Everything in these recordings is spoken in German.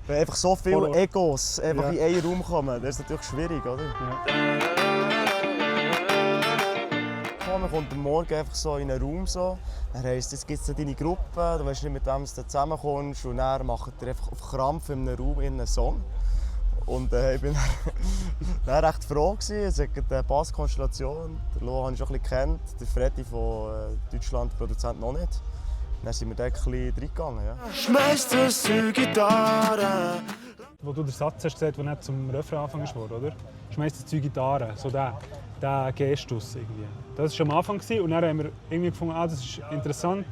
Wenn einfach so viele Voll. Egos einfach in einen Raum kommen, das ist natürlich schwierig, oder? Ja. Man kommt am Morgen einfach so in einen Raum, so. Dann heisst, jetzt gibt es deine Gruppe, du weißt nicht, mit wem du zusammenkommst und dann macht ihr einfach auf Krampf in einem Raum einen Song. Und ich war dann recht froh. Es hat eine Basskonstellation. Den Lo habe ich schon ein bisschen gekannt, der Freddy von Deutschland, Produzent noch nicht. Dann sind wir da ein bisschen reingegangen. Ja. Schmeiß das Zeug Gitarre. Wo du den Satz hast gesagt, der nicht zum Refrain anfängst, oder? Schmeiß das Zeug Gitarre, so der Gestus irgendwie. Das war schon am Anfang und dann haben wir irgendwie gefunden, das ist interessant.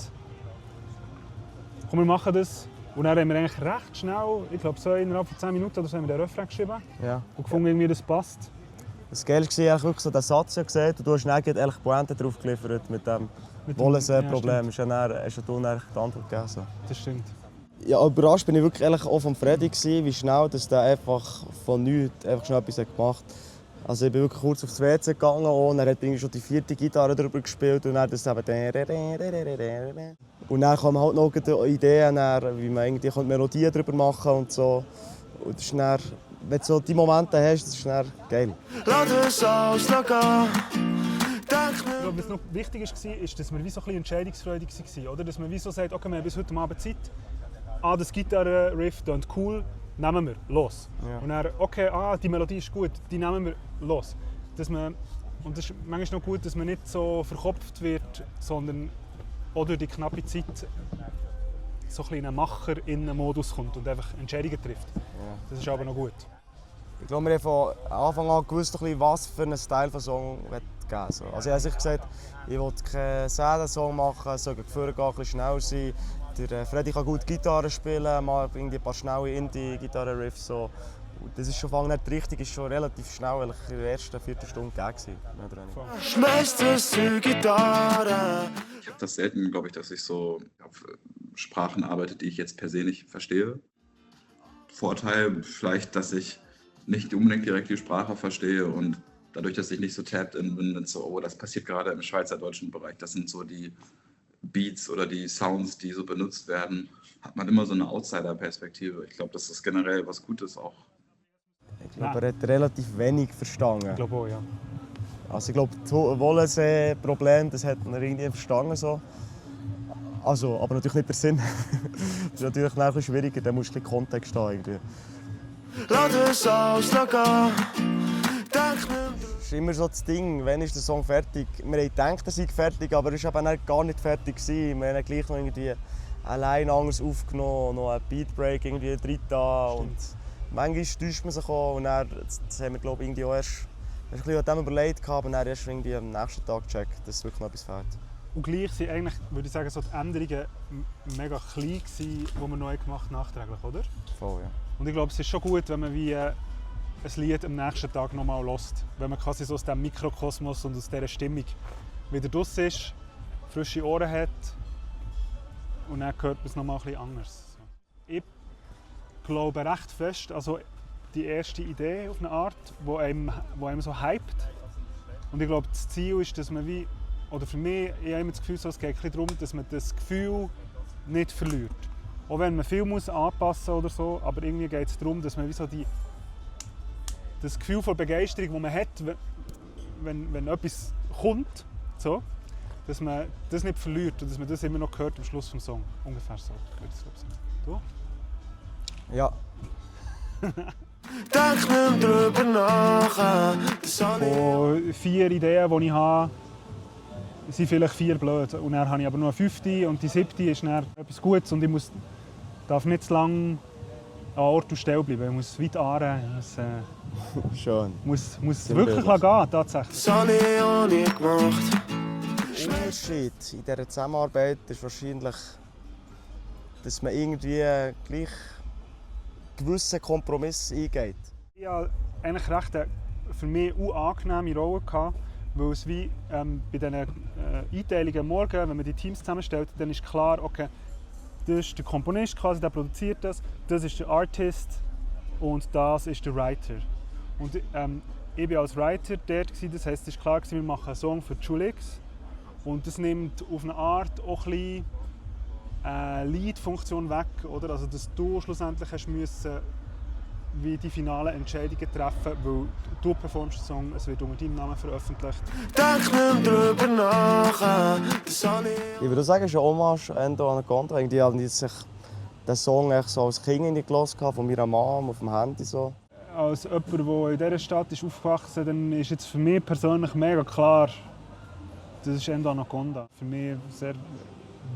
Komm, wir machen das. Und dann haben wir eigentlich recht schnell, ich glaube so innerhalb von 10 Minuten oder so, haben wir den Refrain geschrieben Ja. und gefunden, irgendwie, das passt. Das Geile war wirklich so, den Satz ja gesehen und du hast dann eigentlich Pointe drauf geliefert mit dem Wollensee-Problem. Hast du dann die Antwort gegeben. So. Das stimmt. Ja, überrascht bin ich wirklich ehrlich auch von Freddy gewesen, wie schnell dass der einfach von nichts einfach schnell etwas gemacht hat. Also ich bin wirklich kurz aufs WC gegangen und er hat irgendwie schon die 4. Gitarre drüber gespielt und dann das eben und dann kommen halt noch Ideen, wie man irgendwie Melodien drüber machen und so. Und das ist dann, wenn du so die Momente hast, das ist dann geil. Lass es auslagern. Ich glaube, was noch wichtig war, ist, dass wir wie so ein bisschen entscheidungsfreudig waren. Oder? Dass man wie so sagt, okay, wir haben bis heute Abend Zeit. Das Gitarre-Riff klingt cool, nehmen wir, los. Ja. Und dann, okay, die Melodie ist gut, die nehmen wir, los. Und das ist manchmal noch gut, dass man nicht so verkopft wird, sondern auch durch die knappe Zeit so ein bisschen Macher in einen Modus kommt und einfach Entscheidungen trifft. Ja. Das ist aber noch gut. Ich glaube, wir haben von Anfang an gewusst, was für einen Style von Song geben will. Also ich habe sich gesagt, ich will keinen Säden-Song machen, es soll vorher ein bisschen schnell sein. Der Freddy kann gut Gitarre spielen, mal ein paar schnelle Indie-Gitarre-Riffs. So. Das ist schon nicht richtig, ist schon relativ schnell in der ersten Viertelstunde gegeben. Schmeiß das Zeug Gitarre. Ich habe das selten, glaube ich, dass ich so auf Sprachen arbeite, die ich jetzt per se nicht verstehe. Vorteil vielleicht, dass ich nicht unbedingt direkt die Sprache verstehe und dadurch, dass ich nicht so tapped in bin, so, oh, das passiert gerade im schweizerdeutschen Bereich, das sind so die Beats oder die Sounds, die so benutzt werden, hat man immer so eine Outsider-Perspektive. Ich glaube, das ist generell was Gutes auch. Ich glaube, er hat relativ wenig verstanden. Ich glaube auch, ja. Also ich glaube, das Wollensee-Problem, das hat er irgendwie verstanden. So. Also, aber natürlich nicht der Sinn. Das ist natürlich ein bisschen schwieriger, da muss ein bisschen Kontext haben. Irgendwie. Lass es auslagern. Das ist immer so das Ding, wann ist der Song fertig? Wir haben gedacht, er sei fertig, aber er war gar nicht fertig. Wir haben gleich noch irgendwie allein anders aufgenommen, noch einen Beatbreak irgendwie drin. Und manchmal täuscht man sich auch. Und dann, das haben wir glaube ich, irgendwie auch erst ein bisschen an dem überlegt, aber dann erst irgendwie am nächsten Tag gecheckt, dass wirklich noch etwas fehlt. Und gleich sind eigentlich, würde ich sagen, so die Änderungen mega klein gewesen, die wir neu gemacht haben, nachträglich, oder? Voll, ja. Und ich glaube, es ist schon gut, wenn man wie ein Lied am nächsten Tag nochmal hört. Wenn man quasi so aus diesem Mikrokosmos und aus dieser Stimmung wieder draus ist, frische Ohren hat und dann hört man es nochmal ein bisschen anders. Ich glaube recht fest, also die erste Idee auf eine Art, die einem so hypt. Und ich glaube, das Ziel ist, dass man wie, oder für mich, ich habe immer das Gefühl, so, es geht ein bisschen darum, dass man das Gefühl nicht verliert. Auch wenn man viel muss anpassen oder so, aber irgendwie geht es darum, dass man wie so das Gefühl von Begeisterung, das man hat, wenn etwas kommt, so, dass man das nicht verliert und dass man das immer noch hört am Schluss des Songs. Ungefähr so, würde ich sagen. Du? Ja. Denk nicht drüber nach. Von 4 Ideen, die ich habe, sind vielleicht 4 blöd. Und dann habe ich aber nur eine 5. und die 7. ist dann etwas Gutes und ich darf nicht zu lange an Ort und Stelle bleiben. Ich muss weit anrennen. Schön. Muss wirklich gehen, tatsächlich. Das habe ich auch nie gemacht. Der Unterschied in dieser Zusammenarbeit ist wahrscheinlich, dass man irgendwie gleich gewissen Kompromiss eingeht. Ich hatte eigentlich recht eine für mich unangenehme Rolle gehabt, weil es wie bei diesen Einteilungen morgen, wenn man die Teams zusammenstellt, dann ist klar, okay, das ist der Komponist, quasi, der produziert das ist der Artist und das ist der Writer. Und ich war als Writer dort, das heisst, es war klar, wir machen einen Song für Julix und das nimmt auf eine Art auch ein bisschen Lead-Funktion weg, oder? Also, dass du schlussendlich hast müssen, wie die finalen Entscheidungen treffen, weil du performst den Song, es wird unter deinem Namen veröffentlicht. Denk nicht drüber nach, das habe Ich würde sagen, es ist eine Hommage an Endo Anaconda. Irgendwie habe ich sich den Song echt so als Kind gehört von meiner Mom auf dem Handy. So. Als jemand, der in dieser Stadt ist aufgewachsen ist, dann ist jetzt für mich persönlich mega klar, das ist Endo Anaconda. Für mich eine sehr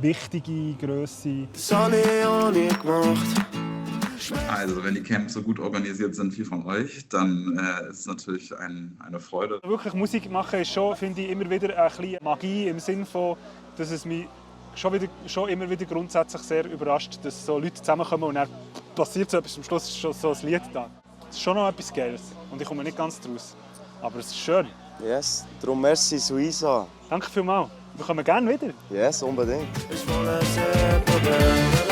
wichtige Grösse. das habe ich auch nie gemacht. Also, wenn die Camps so gut organisiert sind wie von euch, dann ist es natürlich eine Freude. Wirklich Musik machen ist schon, finde ich, immer wieder ein bisschen Magie im Sinne von, dass es mich schon immer wieder grundsätzlich sehr überrascht, dass so Leute zusammenkommen und dann passiert so etwas. Am Schluss ist schon so ein Lied da. Es ist schon noch etwas Geiles und ich komme nicht ganz draus. Aber es ist schön. Yes, darum merci Suiza. Danke vielmals. Wir kommen gerne wieder. Yes, unbedingt. Ich wolle sehr Probleme.